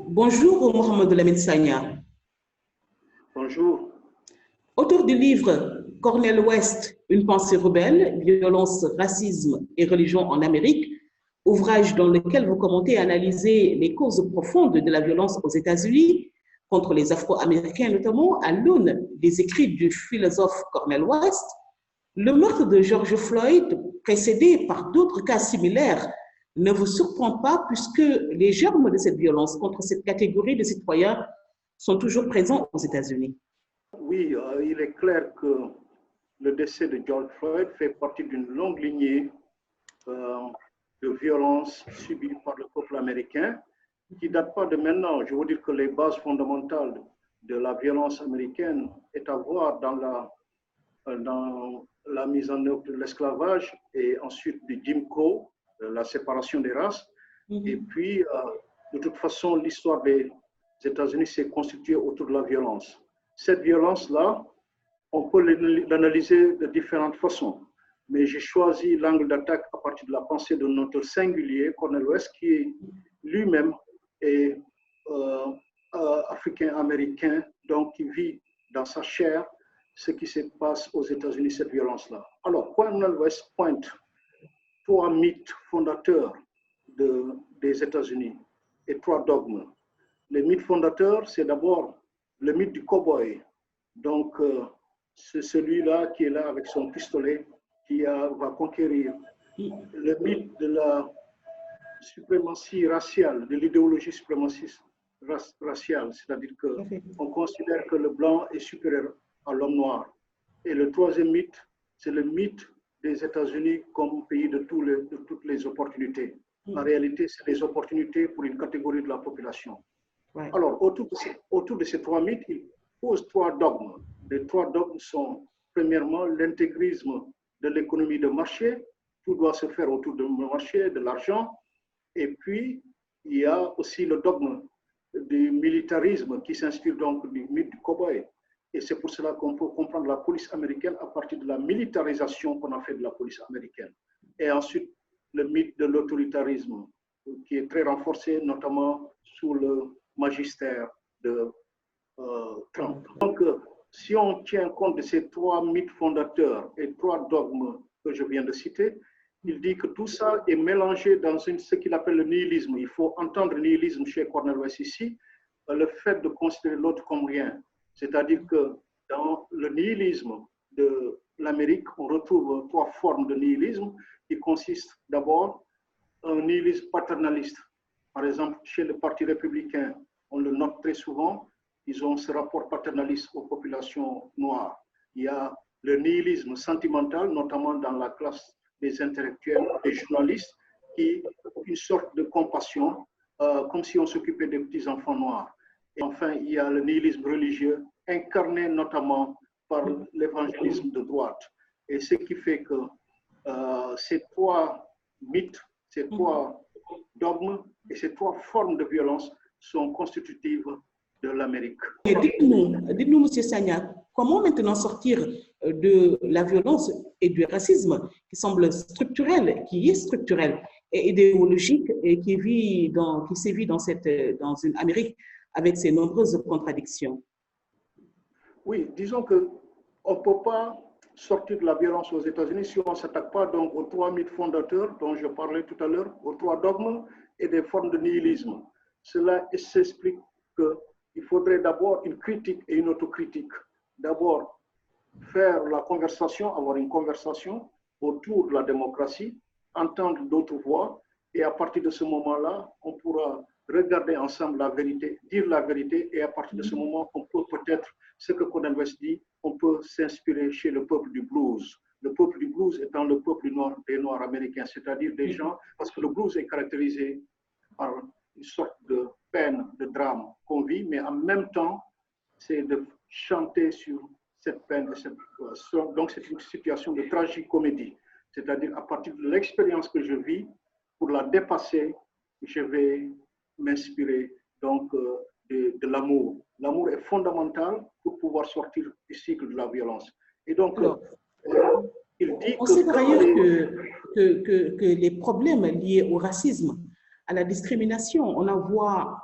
Bonjour Mohamed Lamine Sagna. Bonjour. Auteur du livre Cornel West, une pensée rebelle, violence, racisme et religion en Amérique, ouvrage dans lequel vous commentez et analysez les causes profondes de la violence aux États-Unis contre les Afro-Américains, notamment à l'aune des écrits du philosophe Cornel West, le meurtre de George Floyd, précédé par d'autres cas similaires, ne vous surprend pas puisque les germes de cette violence contre cette catégorie de citoyens sont toujours présents aux États-Unis. Oui, il est clair que le décès de George Floyd fait partie d'une longue lignée de violence subie par le peuple américain qui ne date pas de maintenant. Je veux dire que les bases fondamentales de la violence américaine est à voir dans la mise en œuvre de l'esclavage et ensuite du Jim Crow, la séparation des races. Et puis, de toute façon, l'histoire des États-Unis s'est constituée autour de la violence. Cette violence-là, on peut l'analyser de différentes façons. Mais j'ai choisi l'angle d'attaque à partir de la pensée de notre singulier, Cornel West, qui lui-même est africain-américain, donc qui vit dans sa chair ce qui se passe aux États-Unis, cette violence-là. Alors, Cornel West pointe trois mythes fondateurs des États-Unis et trois dogmes. Les mythes fondateurs, c'est d'abord le mythe du cow-boy. Donc, c'est celui-là qui est là avec son pistolet qui va conquérir. Le mythe de la suprématie raciale, de l'idéologie suprémaciste raciale, c'est-à-dire qu'on considère que le blanc est supérieur à l'homme noir. Et le troisième mythe, c'est le mythe des États-Unis comme pays de toutes les opportunités. En réalité, c'est des opportunités pour une catégorie de la population. Ouais. Alors, autour de ces trois mythes, il pose trois dogmes. Les trois dogmes sont, premièrement, l'intégrisme de l'économie de marché. Tout doit se faire autour du marché, de l'argent. Et puis, il y a aussi le dogme du militarisme qui s'inspire donc du mythe du cow-boy. Et c'est pour cela qu'on peut comprendre la police américaine à partir de la militarisation qu'on a fait de la police américaine. Et ensuite, le mythe de l'autoritarisme qui est très renforcé, notamment sous le magistère de Trump. Donc, si on tient compte de ces trois mythes fondateurs et trois dogmes que je viens de citer, il dit que tout ça est mélangé dans ce qu'il appelle le nihilisme. Il faut entendre le nihilisme chez Cornel West ici, le fait de considérer l'autre comme rien. C'est-à-dire que dans le nihilisme de l'Amérique, on retrouve trois formes de nihilisme qui consistent d'abord un nihilisme paternaliste. Par exemple, chez le Parti républicain, on le note très souvent, ils ont ce rapport paternaliste aux populations noires. Il y a le nihilisme sentimental, notamment dans la classe des intellectuels, des journalistes, qui ont une sorte de compassion, comme si on s'occupait des petits-enfants noirs. Et enfin, il y a le nihilisme religieux, incarné notamment par l'évangélisme de droite. Et ce qui fait que ces trois mythes, ces trois dogmes et ces trois formes de violence sont constitutives de l'Amérique. Dites-nous, M. Sagna, comment maintenant sortir de la violence et du racisme qui semble structurel, qui est structurel et idéologique et qui sévit dans une Amérique avec ses nombreuses contradictions? Oui, disons qu'on ne peut pas sortir de la violence aux États-Unis si on ne s'attaque pas donc aux trois mythes fondateurs dont je parlais tout à l'heure, aux trois dogmes et des formes de nihilisme. Cela s'explique qu'il faudrait d'abord une critique et une autocritique. D'abord, faire la conversation, avoir une conversation autour de la démocratie, entendre d'autres voix, et à partir de ce moment-là, on pourra regarder ensemble la vérité, dire la vérité, et à partir de ce moment, on peut peut-être, ce que Cornel West dit, on peut s'inspirer chez le peuple du blues. Le peuple du blues étant le peuple des Noirs américains, c'est-à-dire des gens, parce que le blues est caractérisé par une sorte de peine, de drame qu'on vit, mais en même temps, c'est de chanter sur cette peine. Donc, c'est une situation de tragicomédie. C'est-à-dire, à partir de l'expérience que je vis, pour la dépasser, je vais m'inspirer donc de l'amour. L'amour est fondamental pour pouvoir sortir du cycle de la violence. Et donc, il dit On que sait par quand ailleurs que les problèmes liés au racisme, à la discrimination, on en voit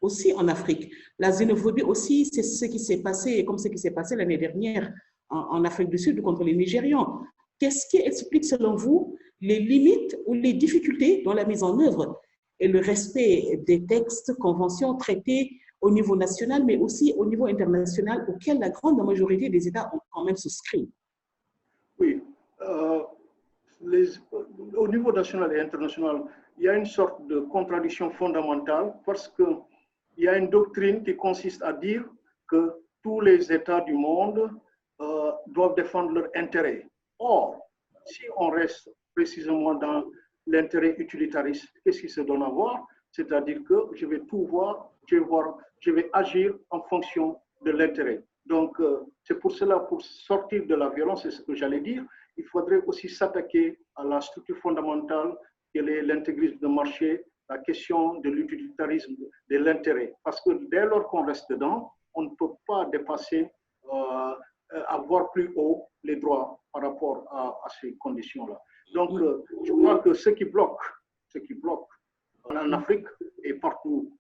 aussi en Afrique. La xénophobie aussi, c'est ce qui s'est passé, comme ce qui s'est passé l'année dernière en Afrique du Sud contre les Nigérians. Qu'est-ce qui explique, selon vous, les limites ou les difficultés dans la mise en œuvre et le respect des textes, conventions, traités au niveau national, mais aussi au niveau international, auxquels la grande majorité des États ont quand même souscrit? Oui, euh, au niveau national et international, il y a une sorte de contradiction fondamentale parce qu'il y a une doctrine qui consiste à dire que tous les États du monde doivent défendre leurs intérêts. Or, si on reste précisément dans l'intérêt utilitariste, qu'est-ce qui se donne à voir? C'est-à-dire que je vais tout voir, je vais agir en fonction de l'intérêt. Donc, c'est pour cela, pour sortir de la violence, c'est ce que j'allais dire, il faudrait aussi s'attaquer à la structure fondamentale qui est l'intégrisme de marché, la question de l'utilitarisme, de l'intérêt. Parce que dès lors qu'on reste dedans, on ne peut pas dépasser, avoir plus haut les droits par rapport à ces conditions-là. Donc, je crois que ce qui bloque en Afrique et partout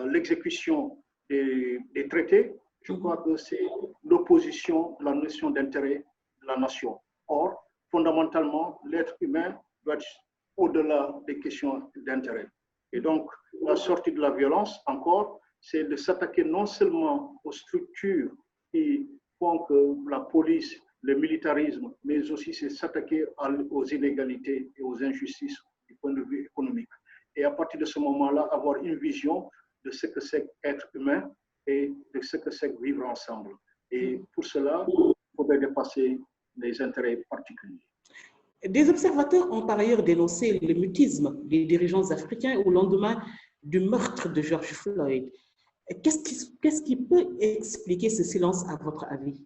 l'exécution des traités, je crois que c'est l'opposition de la notion d'intérêt de la nation. Or, fondamentalement, l'être humain doit être au-delà des questions d'intérêt. Et donc, la sortie de la violence, encore, c'est de s'attaquer non seulement aux structures qui font que la police, le militarisme, mais aussi c'est s'attaquer aux inégalités et aux injustices du point de vue économique. Et à partir de ce moment-là, avoir une vision de ce que c'est être humain et de ce que c'est vivre ensemble. Et pour cela, il faudrait dépasser les intérêts particuliers. Des observateurs ont par ailleurs dénoncé le mutisme des dirigeants africains au lendemain du meurtre de George Floyd. Qu'est-ce qui peut expliquer ce silence, à votre avis?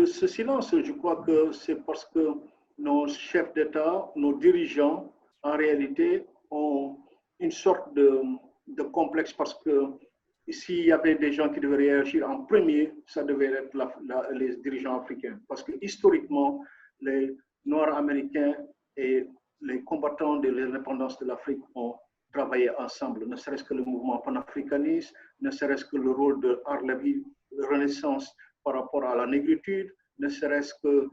Ce silence, je crois que c'est parce que nos chefs d'État, nos dirigeants, en réalité, ont une sorte de complexe parce que s'il y avait des gens qui devaient réagir en premier, ça devait être les dirigeants africains. Parce que historiquement, les Noirs américains et les combattants de l'indépendance de l'Afrique ont travaillé ensemble, ne serait-ce que le mouvement panafricaniste, ne serait-ce que le rôle de Harlem Renaissance par rapport à la négritude, ne serait-ce que,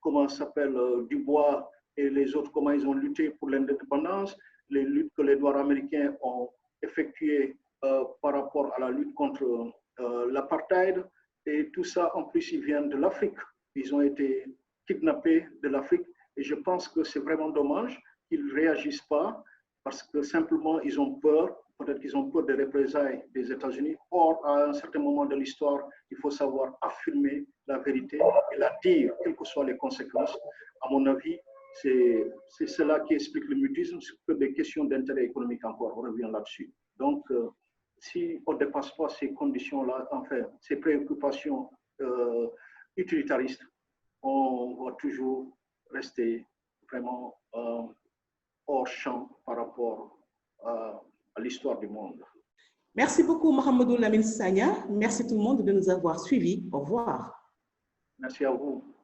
comment s'appelle, Dubois et les autres, comment ils ont lutté pour l'indépendance, les luttes que les Noirs américains ont effectuées par rapport à la lutte contre l'apartheid. Et tout ça, en plus, ils viennent de l'Afrique. Ils ont été kidnappés de l'Afrique. Et je pense que c'est vraiment dommage qu'ils ne réagissent pas parce que simplement, ils ont peur. Peut-être qu'ils ont peur des représailles des États-Unis. Or, à un certain moment de l'histoire, il faut savoir affirmer la vérité et la dire, quelles que soient les conséquences. À mon avis, c'est cela qui explique le mutisme, c'est que des questions d'intérêt économique encore, on revient là-dessus. Donc, si on ne dépasse pas ces conditions-là, enfin, ces préoccupations utilitaristes, on va toujours rester vraiment hors champ par rapport à l'histoire du monde. Merci beaucoup, Mohamedou Lamine Sagna. Merci tout le monde de nous avoir suivis. Au revoir. Merci à vous.